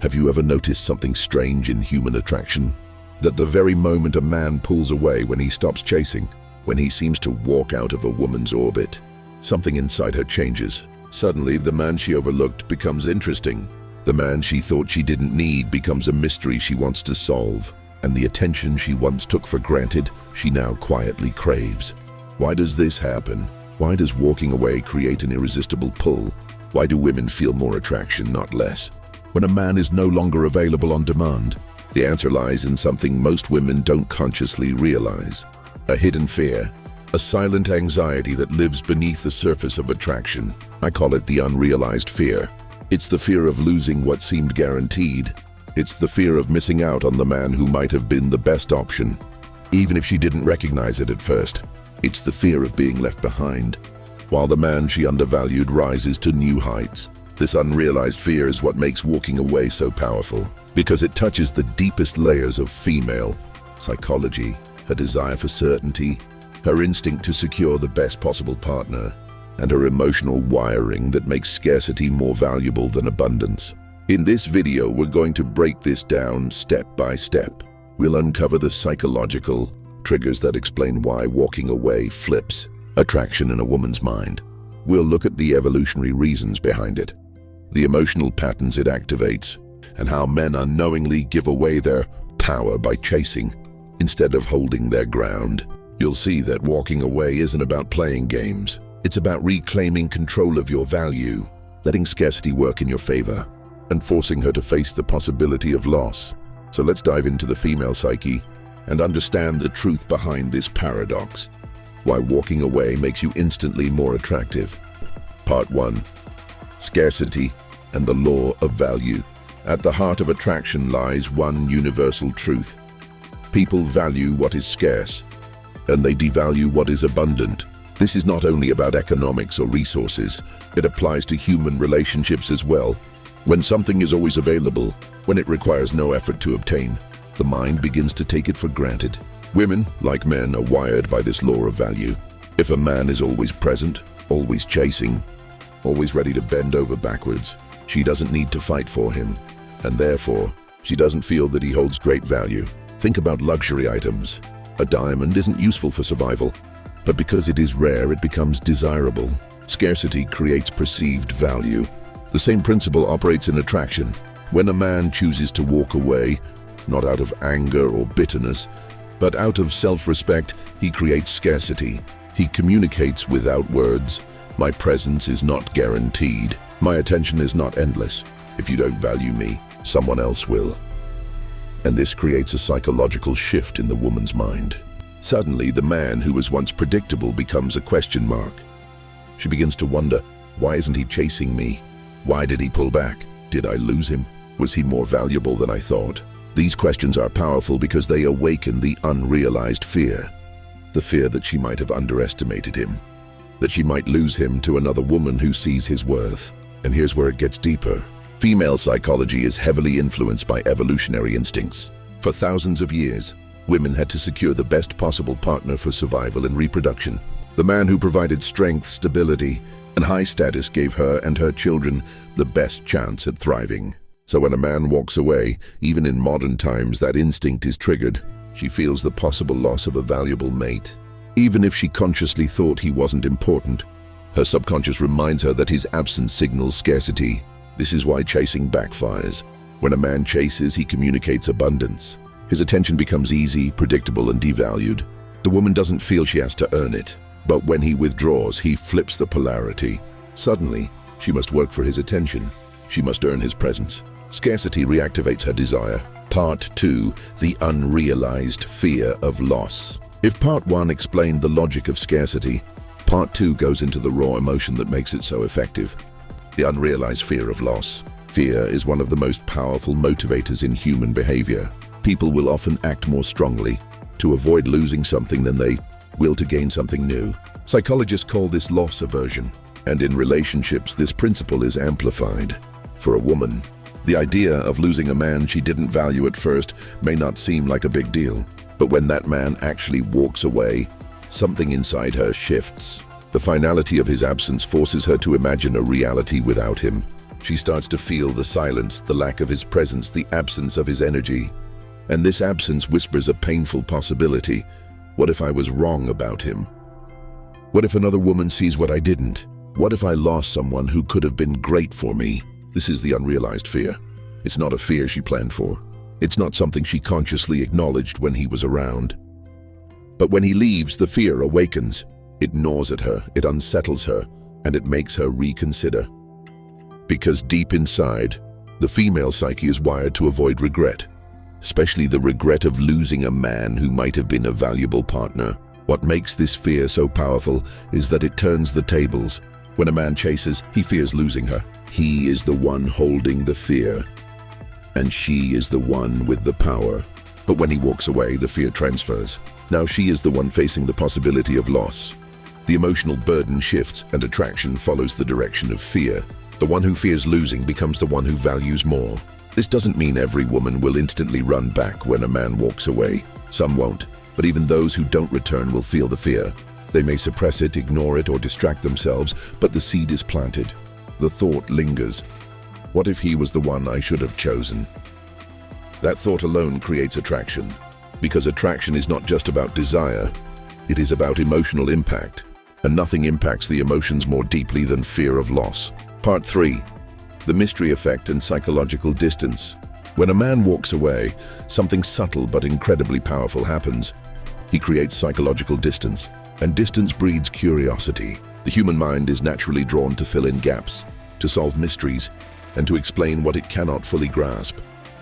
Have you ever noticed something strange in human attraction? That the very moment a man pulls away, when he stops chasing, when he seems to walk out of a woman's orbit, something inside her changes. Suddenly, the man she overlooked becomes interesting. The man she thought she didn't need becomes a mystery she wants to solve. And the attention she once took for granted, she now quietly craves. Why does this happen? Why does walking away create an irresistible pull? Why do women feel more attraction, not less, when a man is no longer available on demand? The answer lies in something most women don't consciously realize. A hidden fear, a silent anxiety that lives beneath the surface of attraction. I call it the unrealized fear. It's the fear of losing what seemed guaranteed. It's the fear of missing out on the man who might have been the best option, even if she didn't recognize it at first. It's the fear of being left behind, while the man she undervalued rises to new heights. This unrealized fear is what makes walking away so powerful, because it touches the deepest layers of female psychology, her desire for certainty, her instinct to secure the best possible partner, and her emotional wiring that makes scarcity more valuable than abundance. In this video, we're going to break this down step by step. We'll uncover the psychological triggers that explain why walking away flips attraction in a woman's mind. We'll look at the evolutionary reasons behind it, the emotional patterns it activates, and how men unknowingly give away their power by chasing instead of holding their ground. You'll see that walking away isn't about playing games. It's about reclaiming control of your value, letting scarcity work in your favor, and forcing her to face the possibility of loss. So let's dive into the female psyche and understand the truth behind this paradox. Why walking away makes you instantly more attractive. Part 1. Scarcity and the law of value. At the heart of attraction lies one universal truth. People value what is scarce, and they devalue what is abundant. This is not only about economics or resources, it applies to human relationships as well. When something is always available, when it requires no effort to obtain, the mind begins to take it for granted. Women, like men, are wired by this law of value. If a man is always present, always chasing, always ready to bend over backwards, she doesn't need to fight for him, and therefore, she doesn't feel that he holds great value. Think about luxury items. A diamond isn't useful for survival, but because it is rare, it becomes desirable. Scarcity creates perceived value. The same principle operates in attraction. When a man chooses to walk away, not out of anger or bitterness, but out of self-respect, he creates scarcity. He communicates without words. My presence is not guaranteed. My attention is not endless. If you don't value me, someone else will. And this creates a psychological shift in the woman's mind. Suddenly, the man who was once predictable becomes a question mark. She begins to wonder, why isn't he chasing me? Why did he pull back? Did I lose him? Was he more valuable than I thought? These questions are powerful because they awaken the unrealized fear. The fear that she might have underestimated him, that she might lose him to another woman who sees his worth. And here's where it gets deeper. Female psychology is heavily influenced by evolutionary instincts. For thousands of years, women had to secure the best possible partner for survival and reproduction. The man who provided strength, stability, and high status gave her and her children the best chance at thriving. So when a man walks away, even in modern times, that instinct is triggered. She feels the possible loss of a valuable mate. Even if she consciously thought he wasn't important, her subconscious reminds her that his absence signals scarcity. This is why chasing backfires. When a man chases, he communicates abundance. His attention becomes easy, predictable, and devalued. The woman doesn't feel she has to earn it. But when he withdraws, he flips the polarity. Suddenly, she must work for his attention. She must earn his presence. Scarcity reactivates her desire. Part 2. The unrealized fear of loss. If Part 1 explained the logic of scarcity, Part 2 goes into the raw emotion that makes it so effective. The unrealized fear of loss. Fear is one of the most powerful motivators in human behavior. People will often act more strongly to avoid losing something than they will to gain something new. Psychologists call this loss aversion, and in relationships, this principle is amplified. For a woman, the idea of losing a man she didn't value at first may not seem like a big deal, but when that man actually walks away, something inside her shifts. The finality of his absence forces her to imagine a reality without him. She starts to feel the silence, the lack of his presence, the absence of his energy. And this absence whispers a painful possibility. What if I was wrong about him? What if another woman sees what I didn't? What if I lost someone who could have been great for me? This is the unrealized fear. It's not a fear she planned for. It's not something she consciously acknowledged when he was around. But when he leaves, the fear awakens. It gnaws at her, it unsettles her, and it makes her reconsider. Because deep inside, the female psyche is wired to avoid regret, especially the regret of losing a man who might have been a valuable partner. What makes this fear so powerful is that it turns the tables. When a man chases, he fears losing her. He is the one holding the fear, and she is the one with the power. But when he walks away, the fear transfers. Now she is the one facing the possibility of loss. The emotional burden shifts and attraction follows the direction of fear. The one who fears losing becomes the one who values more. This doesn't mean every woman will instantly run back when a man walks away. Some won't, but even those who don't return will feel the fear. They may suppress it, ignore it, or distract themselves, but the seed is planted. The thought lingers. What if he was the one I should have chosen? That thought alone creates attraction, because attraction is not just about desire, it is about emotional impact, and nothing impacts the emotions more deeply than fear of loss. Part 3. The mystery effect and psychological distance. When a man walks away, something subtle but incredibly powerful happens. He creates psychological distance, and distance breeds curiosity. The human mind is naturally drawn to fill in gaps, to solve mysteries, and to explain what it cannot fully grasp.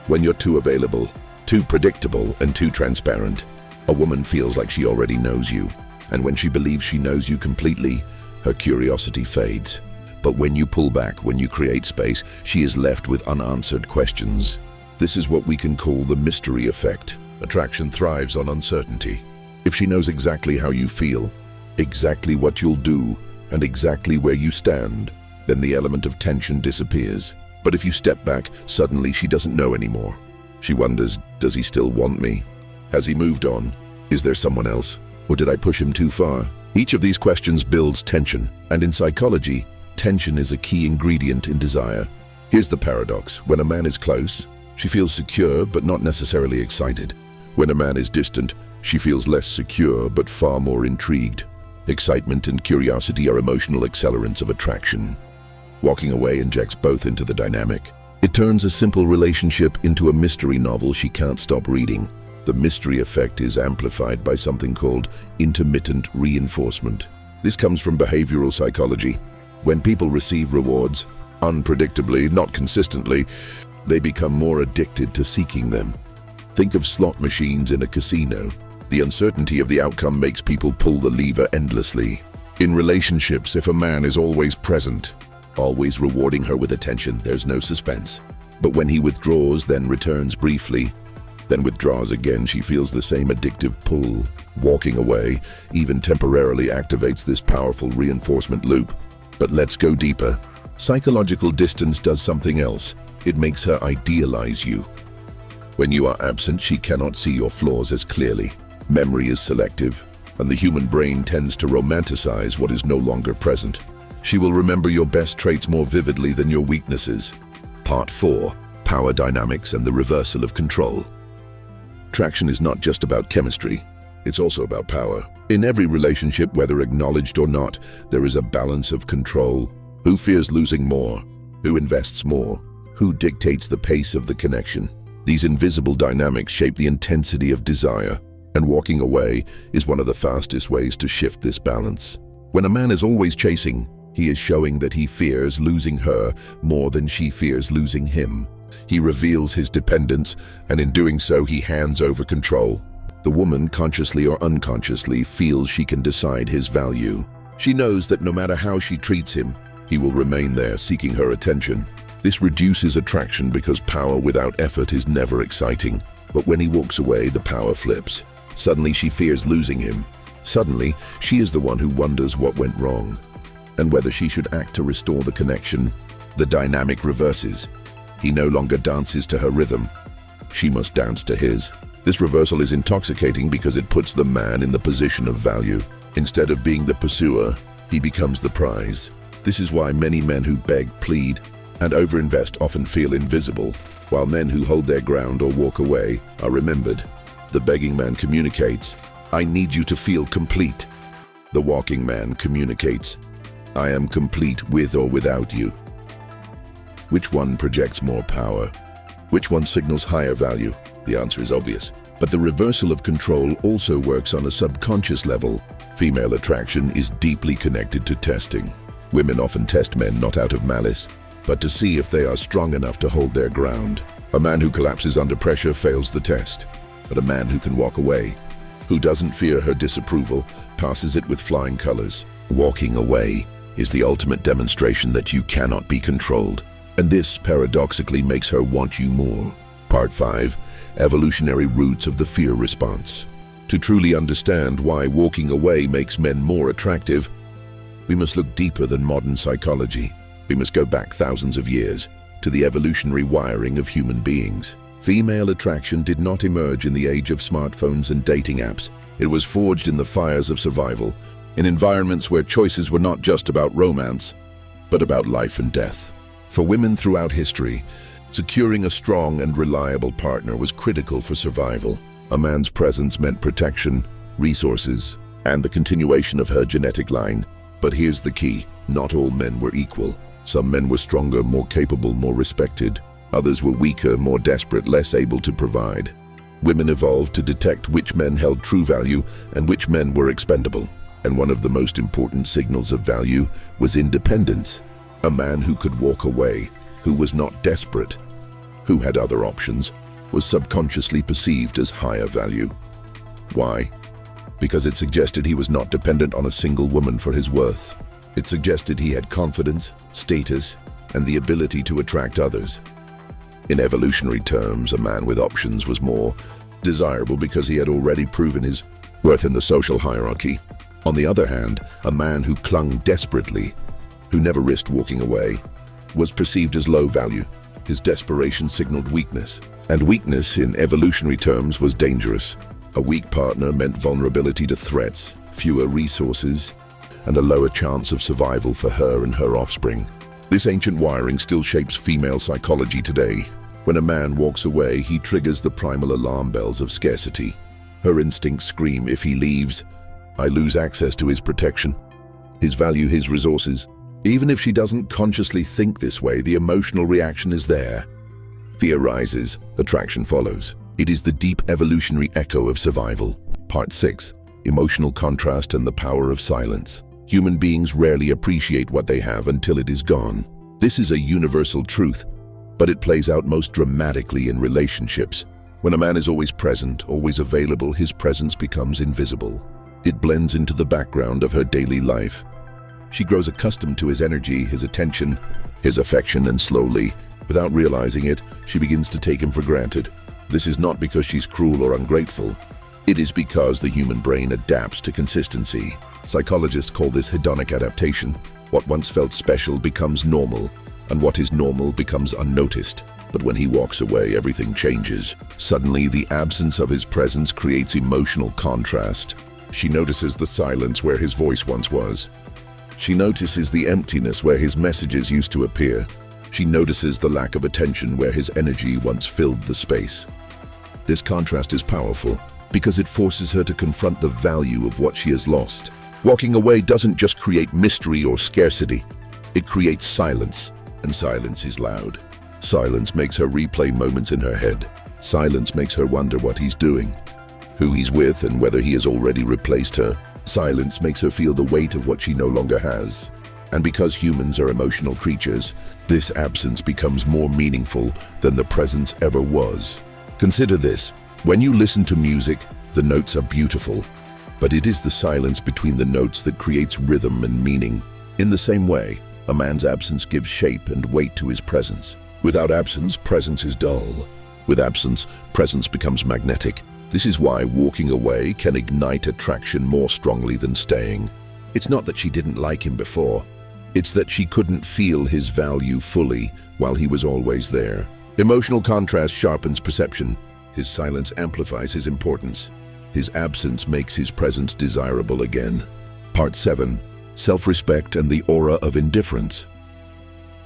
When you're too available, too predictable, and too transparent, a woman feels like she already knows you. And when she believes she knows you completely, her curiosity fades. But when you pull back, when you create space, she is left with unanswered questions. This is what we can call the mystery effect. Attraction thrives on uncertainty. If she knows exactly how you feel, exactly what you'll do, and exactly where you stand, then the element of tension disappears. But if you step back, suddenly she doesn't know anymore. She wonders, does he still want me? Has he moved on? Is there someone else? Or did I push him too far? Each of these questions builds tension, and in psychology, tension is a key ingredient in desire. Here's the paradox. When a man is close, she feels secure but not necessarily excited. When a man is distant, she feels less secure but far more intrigued. Excitement and curiosity are emotional accelerants of attraction. Walking away injects both into the dynamic. It turns a simple relationship into a mystery novel she can't stop reading. The mystery effect is amplified by something called intermittent reinforcement. This comes from behavioral psychology. When people receive rewards, unpredictably, not consistently, they become more addicted to seeking them. Think of slot machines in a casino. The uncertainty of the outcome makes people pull the lever endlessly. In relationships, if a man is always present, always rewarding her with attention, there's no suspense. But when he withdraws, then returns briefly, then withdraws again, she feels the same addictive pull. Walking away, even temporarily, activates this powerful reinforcement loop. But let's go deeper. Psychological distance does something else. It makes her idealize you. When you are absent, she cannot see your flaws as clearly. Memory is selective, and the human brain tends to romanticize what is no longer present. She will remember your best traits more vividly than your weaknesses. Part 4. Power dynamics and the reversal of control. Attraction is not just about chemistry, it's also about power. In every relationship, whether acknowledged or not, there is a balance of control. Who fears losing more? Who invests more? Who dictates the pace of the connection? These invisible dynamics shape the intensity of desire, and walking away is one of the fastest ways to shift this balance. When a man is always chasing, he is showing that he fears losing her more than she fears losing him. He reveals his dependence, and in doing so, he hands over control. The woman, consciously or unconsciously, feels she can decide his value. She knows that no matter how she treats him, he will remain there, seeking her attention. This reduces attraction because power without effort is never exciting. But when he walks away, the power flips. Suddenly, she fears losing him. Suddenly, she is the one who wonders what went wrong, and whether she should act to restore the connection. The dynamic reverses. He no longer dances to her rhythm. She must dance to his. This reversal is intoxicating because it puts the man in the position of value. Instead of being the pursuer, he becomes the prize. This is why many men who beg, plead, and overinvest often feel invisible, while men who hold their ground or walk away are remembered. The begging man communicates, "I need you to feel complete." The walking man communicates, "I am complete with or without you." Which one projects more power? Which one signals higher value? The answer is obvious. But the reversal of control also works on a subconscious level. Female attraction is deeply connected to testing. Women often test men not out of malice, but to see if they are strong enough to hold their ground. A man who collapses under pressure fails the test, but a man who can walk away, who doesn't fear her disapproval, passes it with flying colors. Walking away is the ultimate demonstration that you cannot be controlled, and this paradoxically makes her want you more. Part 5. Evolutionary roots of the fear response. To truly understand why walking away makes men more attractive, we must look deeper than modern psychology. We must go back thousands of years to the evolutionary wiring of human beings. Female attraction did not emerge in the age of smartphones and dating apps. It was forged in the fires of survival, in environments where choices were not just about romance, but about life and death. For women throughout history, securing a strong and reliable partner was critical for survival. A man's presence meant protection, resources, and the continuation of her genetic line. But here's the key: not all men were equal. Some men were stronger, more capable, more respected. Others were weaker, more desperate, less able to provide. Women evolved to detect which men held true value and which men were expendable. And one of the most important signals of value was independence. A man who could walk away, who was not desperate, who had other options, was subconsciously perceived as higher value. Why? Because it suggested he was not dependent on a single woman for his worth. It suggested he had confidence, status, and the ability to attract others. In evolutionary terms, a man with options was more desirable because he had already proven his worth in the social hierarchy. On the other hand, a man who clung desperately, who never risked walking away, was perceived as low value. His desperation signaled weakness, and weakness in evolutionary terms was dangerous. A weak partner meant vulnerability to threats, fewer resources, and a lower chance of survival for her and her offspring. This ancient wiring still shapes female psychology today. When a man walks away, he triggers the primal alarm bells of scarcity. Her instincts scream, if he leaves, I lose access to his protection, his value, his resources. Even if she doesn't consciously think this way, the emotional reaction is there. Fear rises, attraction follows. It is the deep evolutionary echo of survival. Part 6. Emotional contrast and the power of silence. Human beings rarely appreciate what they have until it is gone. This is a universal truth, but it plays out most dramatically in relationships. When a man is always present, always available, his presence becomes invisible. It blends into the background of her daily life. She grows accustomed to his energy, his attention, his affection, and slowly, without realizing it, she begins to take him for granted. This is not because she's cruel or ungrateful. It is because the human brain adapts to consistency. Psychologists call this hedonic adaptation. What once felt special becomes normal, and what is normal becomes unnoticed. But when he walks away, everything changes. Suddenly, the absence of his presence creates emotional contrast. She notices the silence where his voice once was. She notices the emptiness where his messages used to appear. She notices the lack of attention where his energy once filled the space. This contrast is powerful because it forces her to confront the value of what she has lost. Walking away doesn't just create mystery or scarcity. It creates silence, and silence is loud. Silence makes her replay moments in her head. Silence makes her wonder what he's doing, who he's with, and whether he has already replaced her. Silence makes her feel the weight of what she no longer has. And because humans are emotional creatures, this absence becomes more meaningful than the presence ever was. Consider this. When you listen to music, the notes are beautiful, but it is the silence between the notes that creates rhythm and meaning. In the same way, a man's absence gives shape and weight to his presence. Without absence, presence is dull. With absence, presence becomes magnetic. This is why walking away can ignite attraction more strongly than staying. It's not that she didn't like him before. It's that she couldn't feel his value fully while he was always there. Emotional contrast sharpens perception. His silence amplifies his importance. His absence makes his presence desirable again. Part 7. Self-respect and the aura of indifference.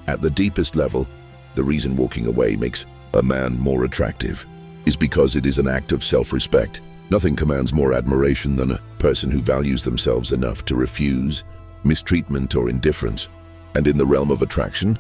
At the deepest level, the reason walking away makes a man more attractive is because it is an act of self-respect. Nothing commands more admiration than a person who values themselves enough to refuse mistreatment or indifference. And in the realm of attraction,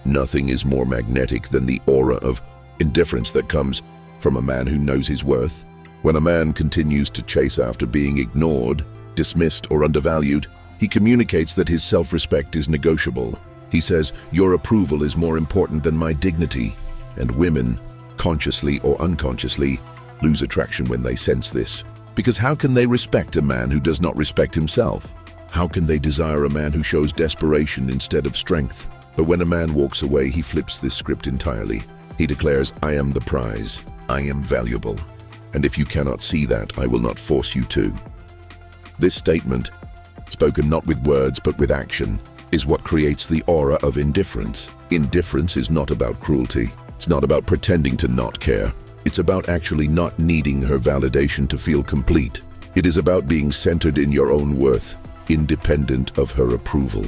nothing is more magnetic than the aura of indifference that comes from a man who knows his worth. When a man continues to chase after being ignored, dismissed, or undervalued, he communicates that his self-respect is negotiable. He says, "Your approval is more important than my dignity." And women, consciously or unconsciously, lose attraction when they sense this. Because how can they respect a man who does not respect himself? How can they desire a man who shows desperation instead of strength? But when a man walks away, he flips this script entirely. He declares, "I am the prize. I am valuable. And if you cannot see that, I will not force you to." This statement, spoken not with words but with action, is what creates the aura of indifference. Indifference is not about cruelty. It's not about pretending to not care. It's about actually not needing her validation to feel complete. It is about being centered in your own worth, independent of her approval.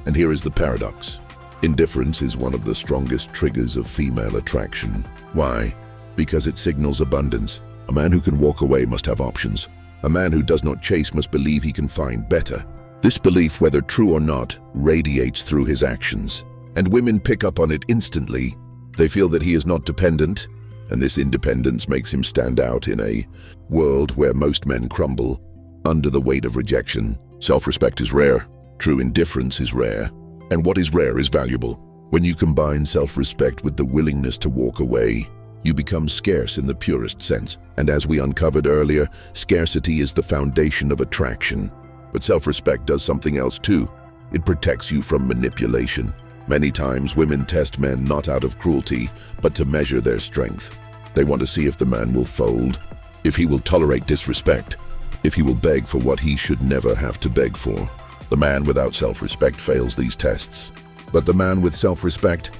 And here is the paradox. Indifference is one of the strongest triggers of female attraction. Why? Because it signals abundance. A man who can walk away must have options. A man who does not chase must believe he can find better. This belief, whether true or not, radiates through his actions. And women pick up on it instantly. They feel that he is not dependent, and this independence makes him stand out in a world where most men crumble under the weight of rejection. Self-respect is rare. True indifference is rare. And what is rare is valuable. When you combine self-respect with the willingness to walk away, you become scarce in the purest sense. And as we uncovered earlier, scarcity is the foundation of attraction. But self-respect does something else too. It protects you from manipulation. Many times women test men not out of cruelty, but to measure their strength. They want to see if the man will fold, if he will tolerate disrespect, if he will beg for what he should never have to beg for. The man without self-respect fails these tests. But the man with self-respect,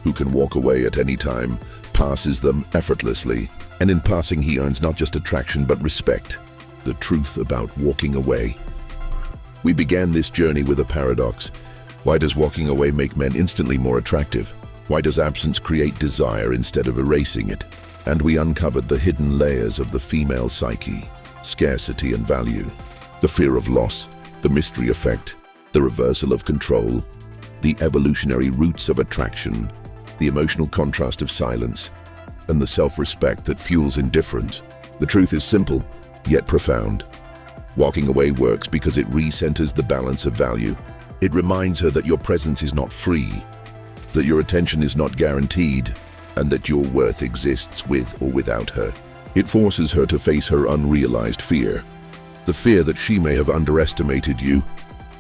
who can walk away at any time, passes them effortlessly. And in passing, he earns not just attraction, but respect. The truth about walking away. We began this journey with a paradox. Why does walking away make men instantly more attractive? Why does absence create desire instead of erasing it? And we uncovered the hidden layers of the female psyche, scarcity and value, the fear of loss, the mystery effect, the reversal of control, the evolutionary roots of attraction, the emotional contrast of silence, and the self-respect that fuels indifference. The truth is simple, yet profound. Walking away works because it recenters the balance of value. It reminds her that your presence is not free, that your attention is not guaranteed, and that your worth exists with or without her. It forces her to face her unrealized fear, the fear that she may have underestimated you,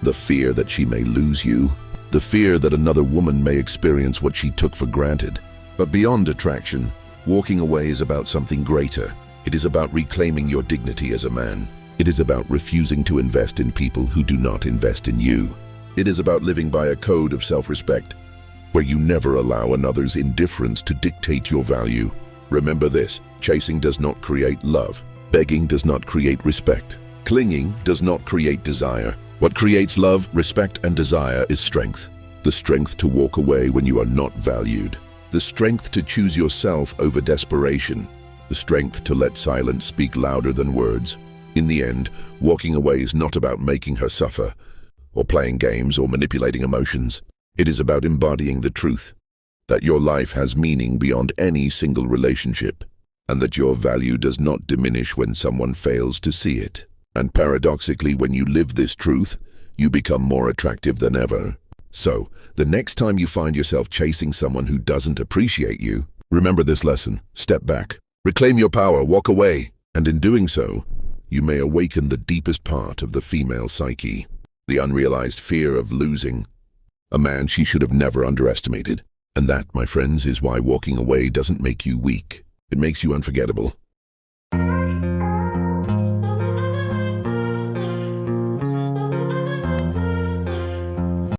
the fear that she may lose you, the fear that another woman may experience what she took for granted. But beyond attraction, walking away is about something greater. It is about reclaiming your dignity as a man. It is about refusing to invest in people who do not invest in you. It is about living by a code of self-respect, where you never allow another's indifference to dictate your value. Remember this, chasing does not create love. Begging does not create respect. Clinging does not create desire. What creates love, respect, and desire is strength. The strength to walk away when you are not valued. The strength to choose yourself over desperation. The strength to let silence speak louder than words. In the end, walking away is not about making her suffer, or playing games or manipulating emotions. It is about embodying the truth, that your life has meaning beyond any single relationship, and that your value does not diminish when someone fails to see it. And paradoxically, when you live this truth, you become more attractive than ever. So, the next time you find yourself chasing someone who doesn't appreciate you, remember this lesson: step back, reclaim your power, walk away, and in doing so, you may awaken the deepest part of the female psyche, the unrealized fear of losing a man she should have never underestimated. And that, my friends, is why walking away doesn't make you weak. It makes you unforgettable.